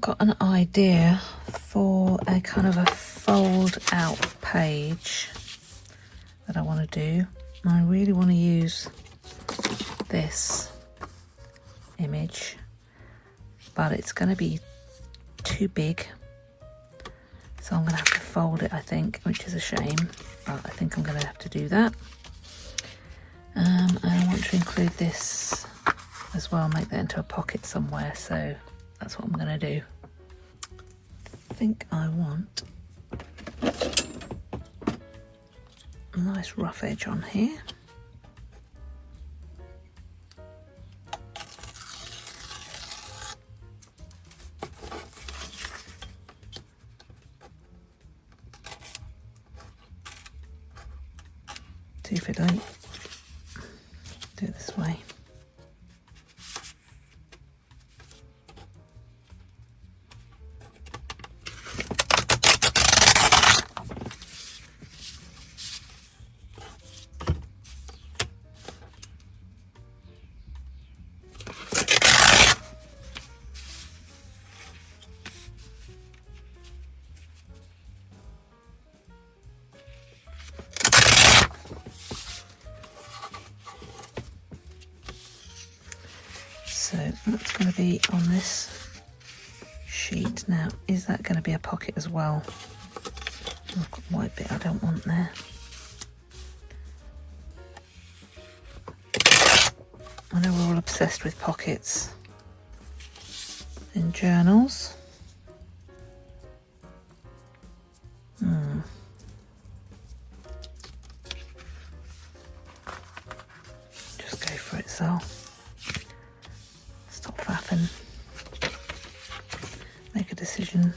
got an idea for a kind of a fold out page that I want to do. I really want to use this image, but it's going to be too big, so I'm going to have to fold it, I think, which is a shame, but I think I'm going to have to do that. And I want to include this as well, make that into a pocket somewhere, so that's what I'm going to do. I think I want a nice rough edge on here. See if it don't do it this way. So that's going to be on this sheet. Now, is that going to be a pocket as well? I've got a white bit I don't want there. I know we're all obsessed with pockets in journals. Just go for it, Sal. Stop faffing. Make a decision.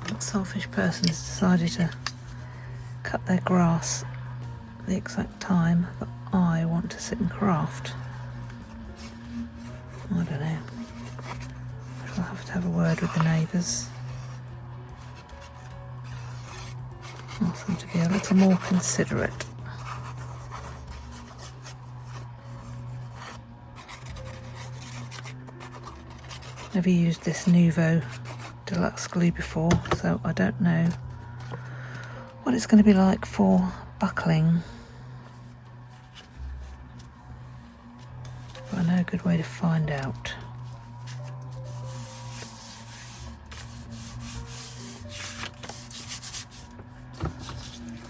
That selfish person has decided to cut their grass at the exact time that I want to sit and craft. I don't know. I'll have to have a word with the neighbours. Ask them to be a little more considerate. Never used this Nuvo Deluxe glue before, so I don't know what it's going to be like for buckling. But I know a good way to find out.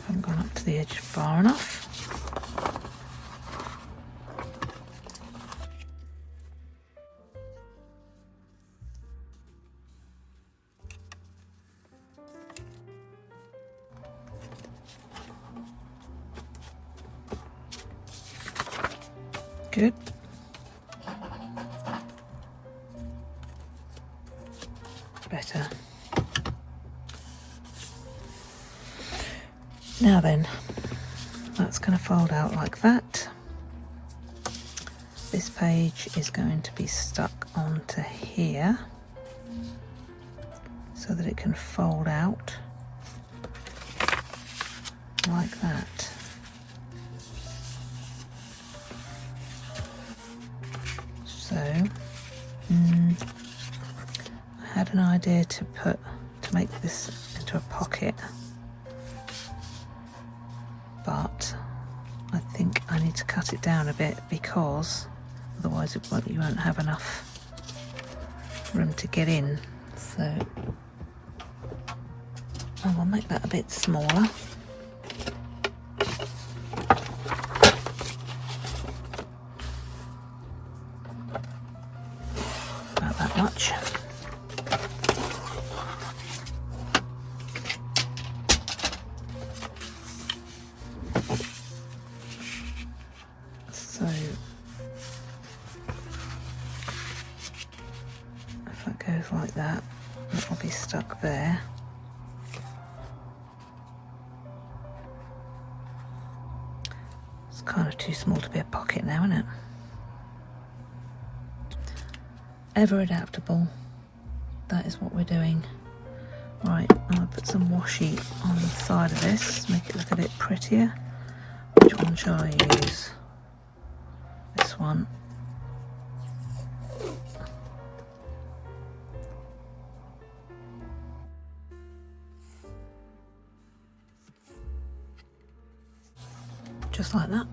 Haven't gone up to the edge far enough. Good. Better. Now then, that's going to fold out like that. This page is going to be stuck onto here so that it can fold out like that. So, I had an idea to make this into a pocket, but I think I need to cut it down a bit because otherwise you won't have enough room to get in. So I will make that a bit smaller. About that much. So if that goes like that, it will be stuck there. It's kind of too small to be a pocket now, isn't it? Ever adaptable. That is what we're doing. Right, I'll put some washi on the side of this, make it look a bit prettier. Which one shall I use? one. Just like that.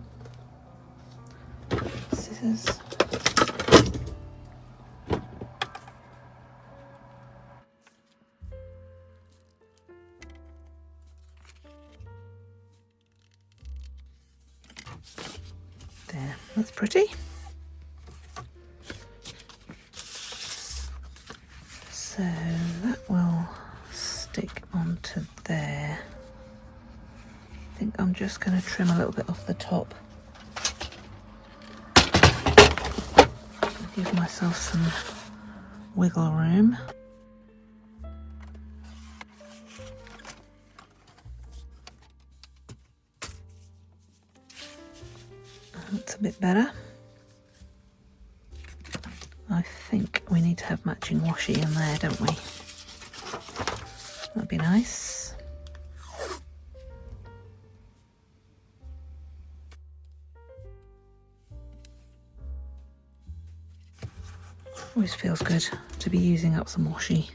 Scissors. There, that's pretty. So that will stick onto there. I think I'm just going to trim a little bit off the top. Give myself some wiggle room. That's a bit better. I think we need to have matching washi in there, don't we? That'd be nice. Always feels good to be using up some washi.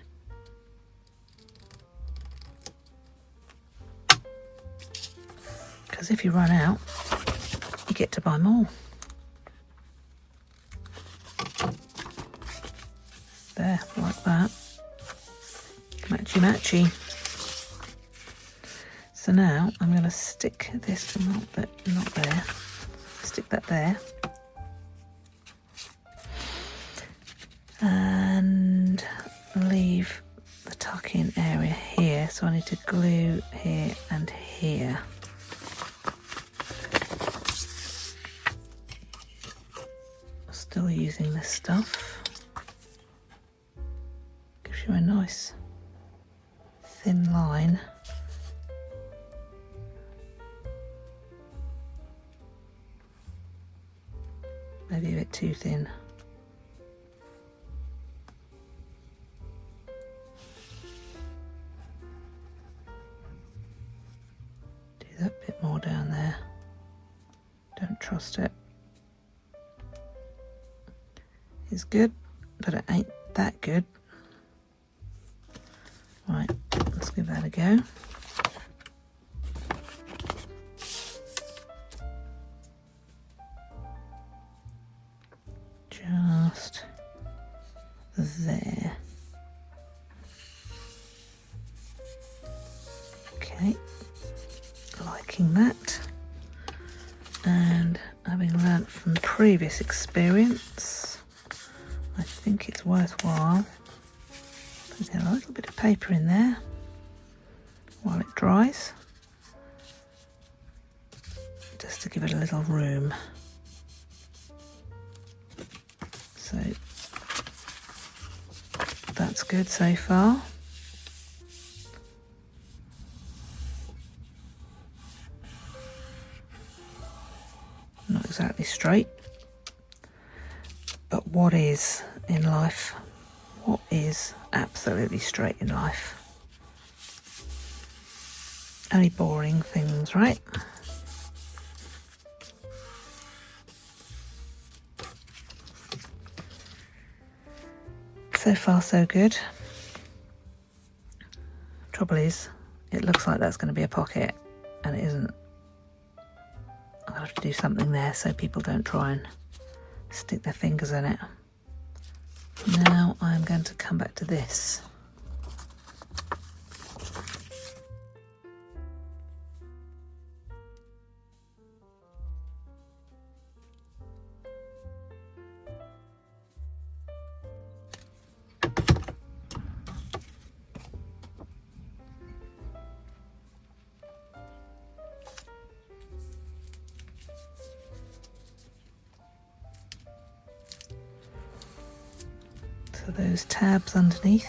Because if you run out, you get to buy more. There, like that. Matchy matchy. So now I'm going to stick this not there. Stick that there. And leave the tuck-in area here. So I need to glue here and here. Still using this stuff. Gives you a nice thin line. Maybe a bit too thin. Do that bit more down there. Don't trust it. It's good, but it ain't that good. Right, let's give that a go. Just there. Okay, liking that. And having learnt from previous experience, I think it's worthwhile putting a little bit of paper in there while it dries, just to give it a little room. So that's good so far. Not exactly straight, but what is in life? What is absolutely straight in life? Only boring things, right? So far so good. Trouble is, it looks like that's going to be a pocket, and it isn't. I'll have to do something there so people don't try and stick their fingers in it. Now I'm going to come back to this. So those tabs underneath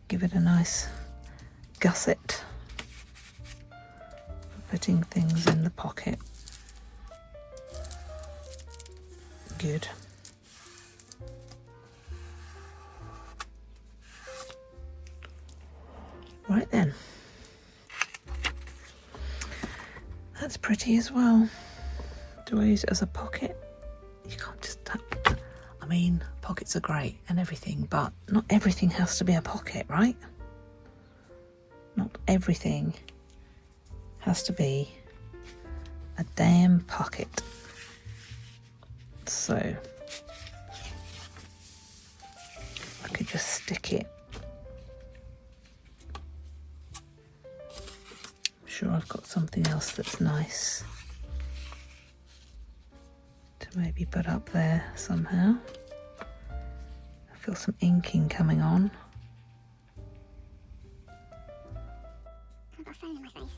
give it a nice gusset for putting things in the pocket. Good. Right then. That's pretty as well. Do I use it as a pocket? mean, pockets are great and everything, but not everything has to be a pocket, right? Not everything has to be a damn pocket. So I could just stick it. I'm sure I've got something else that's nice to maybe put up there somehow. I feel some inking coming on. I've got foam in my face.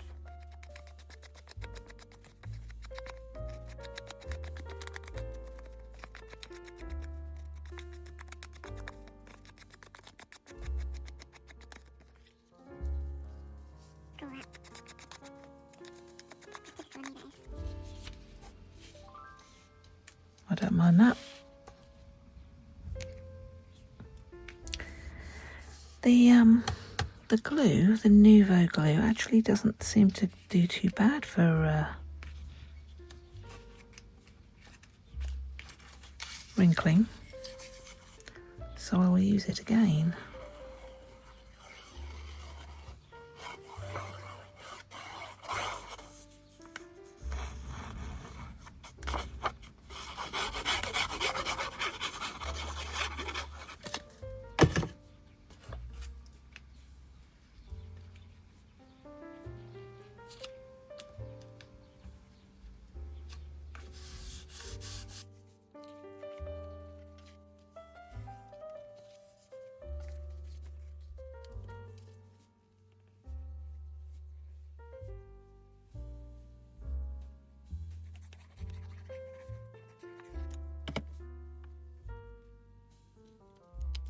Draw that. Stick it on you guys. I don't mind that. The glue, the Nuvo glue, actually doesn't seem to do too bad for wrinkling, so I will use it again.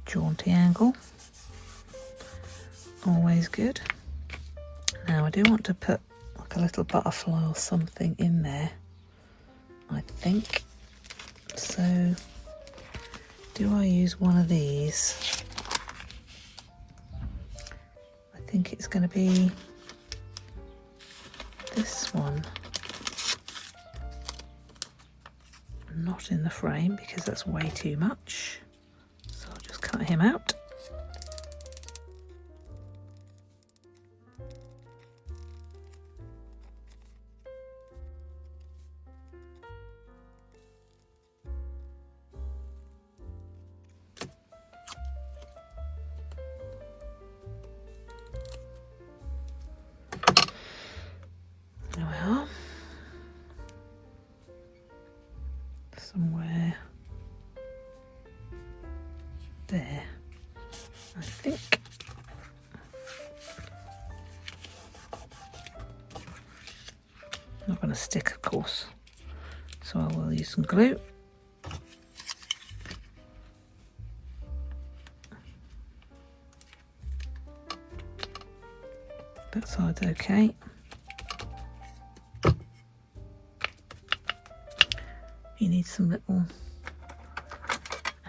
Jaunty angle, always good. Now I do want to put like a little butterfly or something in there, I think. So do I use one of these? I think it's going to be this one. Not in the frame because that's way too much. So I'll just cut him out. There we are. Somewhere there, I think. Not going to stick, of course, so I will use some glue. That side's okay. You need some little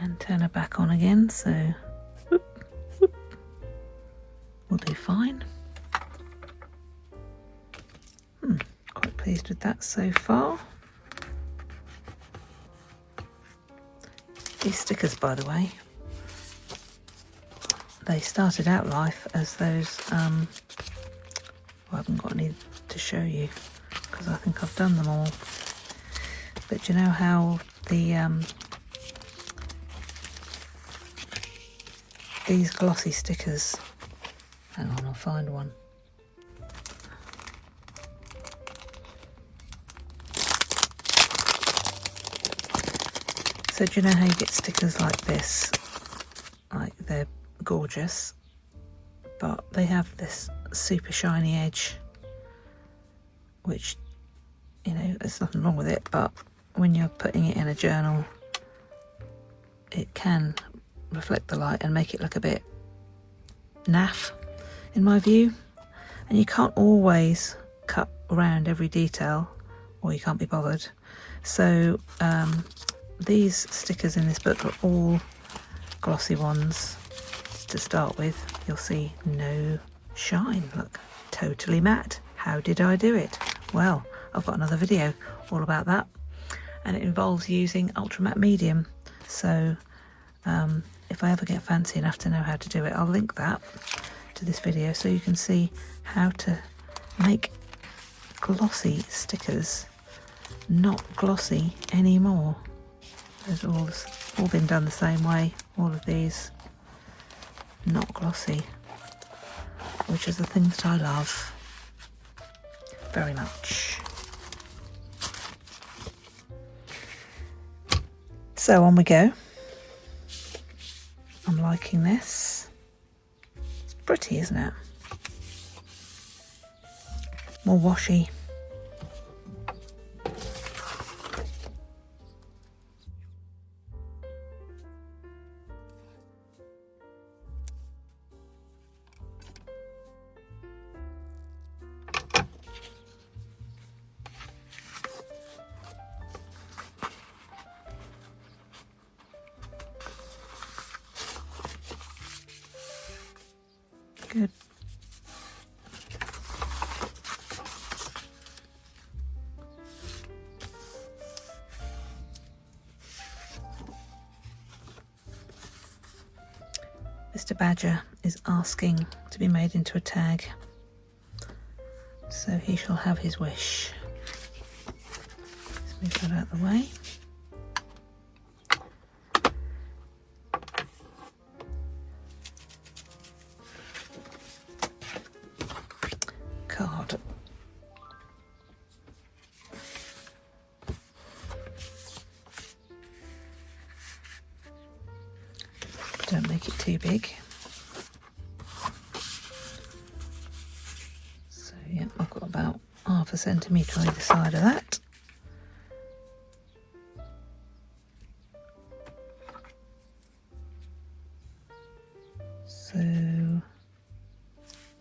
antenna back on again, so whoop, whoop. We'll do fine. Quite pleased with that so far. These stickers, by the way, they started out life as those, well, I haven't got any to show you because I think I've done them all. But you know how these glossy stickers, hang on, I'll find one. So do you know how you get stickers like this? Like, they're gorgeous, but they have this super shiny edge, which, you know, there's nothing wrong with it, but when you're putting it in a journal, it can reflect the light and make it look a bit naff, in my view. And you can't always cut around every detail, or you can't be bothered. So these stickers in this book are all glossy ones to start with. You'll see no shine. Look, totally matte. How did I do it? Well, I've got another video all about that, and it involves using ultra matte medium. So if I ever get fancy enough to know how to do it, I'll link that to this video so you can see how to make glossy stickers not glossy anymore. They've all been done the same way, all of these not glossy, which is the thing that I love very much. So on we go. I'm liking this. It's pretty, isn't it? More washy. Good. Mr. Badger is asking to be made into a tag, so he shall have his wish. Let's move that out of the way. Card. Don't make it too big. So yeah, I've got about 1/2 centimetre on either side of that. So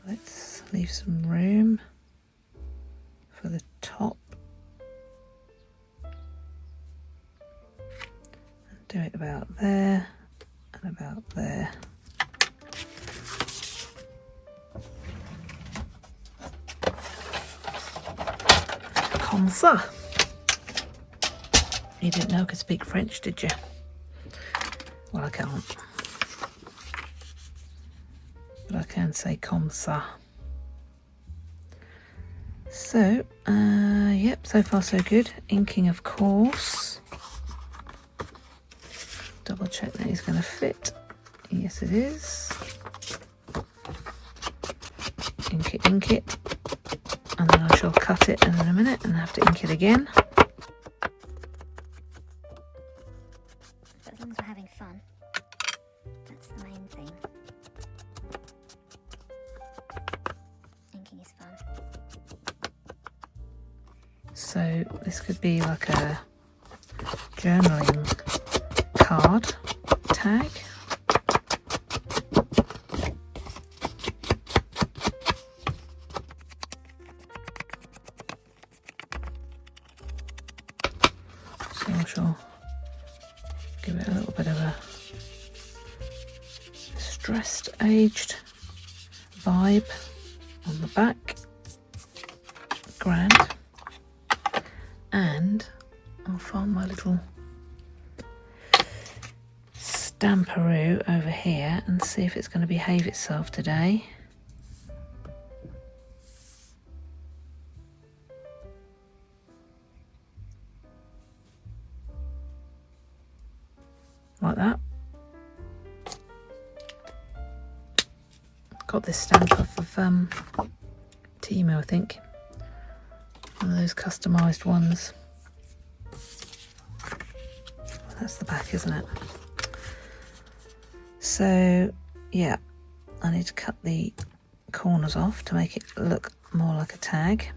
let's leave some room for the top and do it about there and about there. Comme ça. You didn't know I could speak French, did you? Well, I can't. But I can say comme ça. So, yep, so far so good. Inking, of course. Double check that he's going to fit. Yes, it is. Ink it. And then I shall cut it in a minute and have to ink it again. But as long as we're having fun, that's the main thing. Inking is fun. So this could be like a journaling card tag. So I shall give it a little bit of a stressed, aged vibe on the back. Grand. And I'll find my little stamperoo over here and see if it's going to behave itself today. Like that. Got this stamp off of Temu, I think. One of those customised ones. That's the back, isn't it? So, yeah, I need to cut the corners off to make it look more like a tag.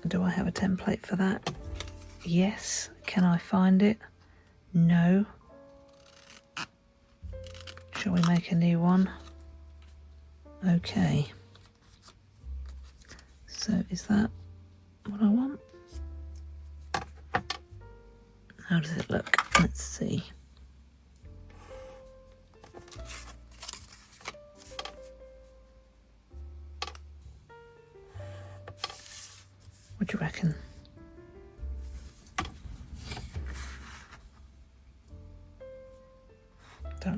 Do I have a template for that? Yes. Can I find it? No. Shall we make a new one? Okay. So is that what I want? How does it look? Let's see. What do you reckon?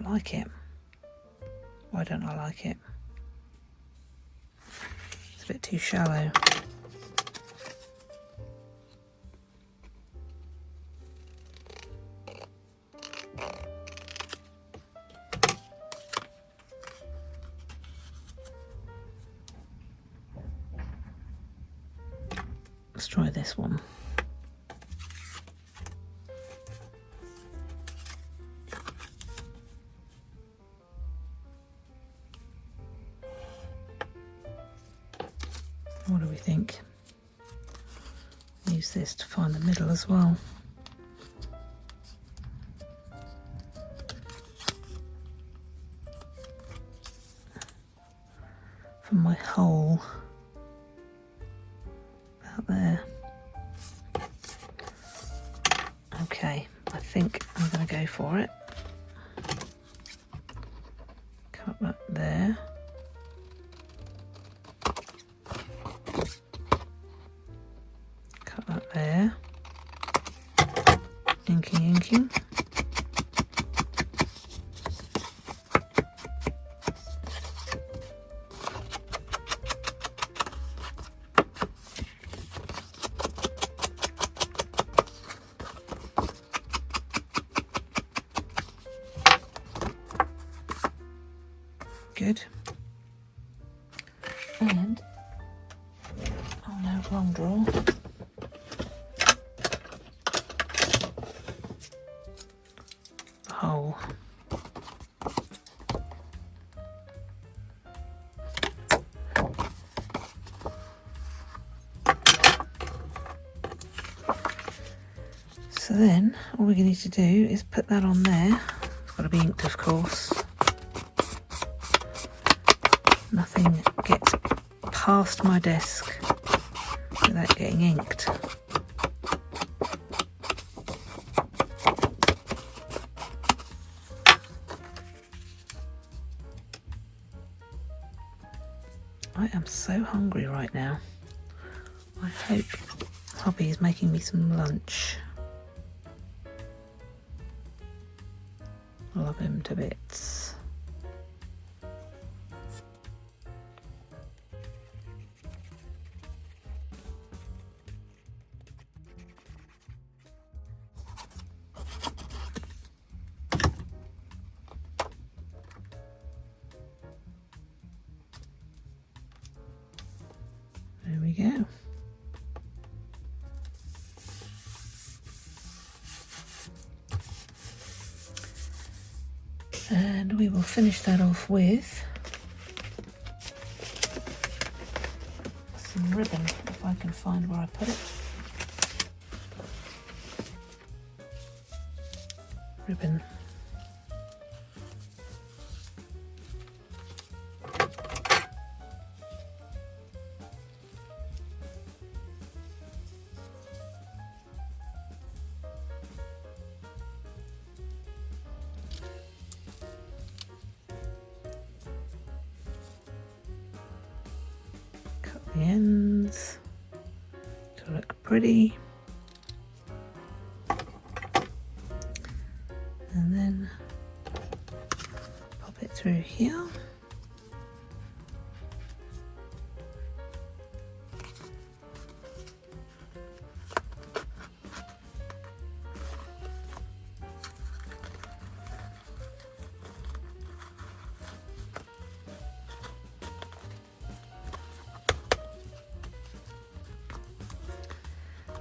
like it. Why don't I like it? It's a bit too shallow. Let's try this one. What do we think? Use this to find the middle as well. For my hole. About there. Okay, I think I'm going to go for it. Cut that there. Cut that there. Inking, inking. Good. And I'll now long draw. A hole. So then all we need to do is put that on there. It's got to be inked, of course. Nothing gets past my desk without getting inked. I am so hungry right now. I hope Hobby is making me some lunch. I love him to bits. There we go. And we will finish that off with some ribbon, if I can find where I put it. Ribbon. The ends to look pretty, and then pop it through here.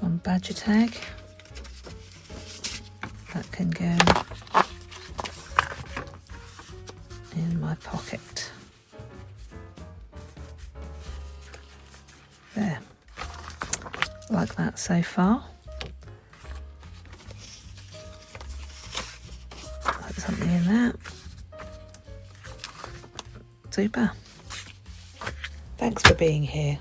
One badger tag that can go in my pocket. There, like that so far. Like something in that. Super. Thanks for being here.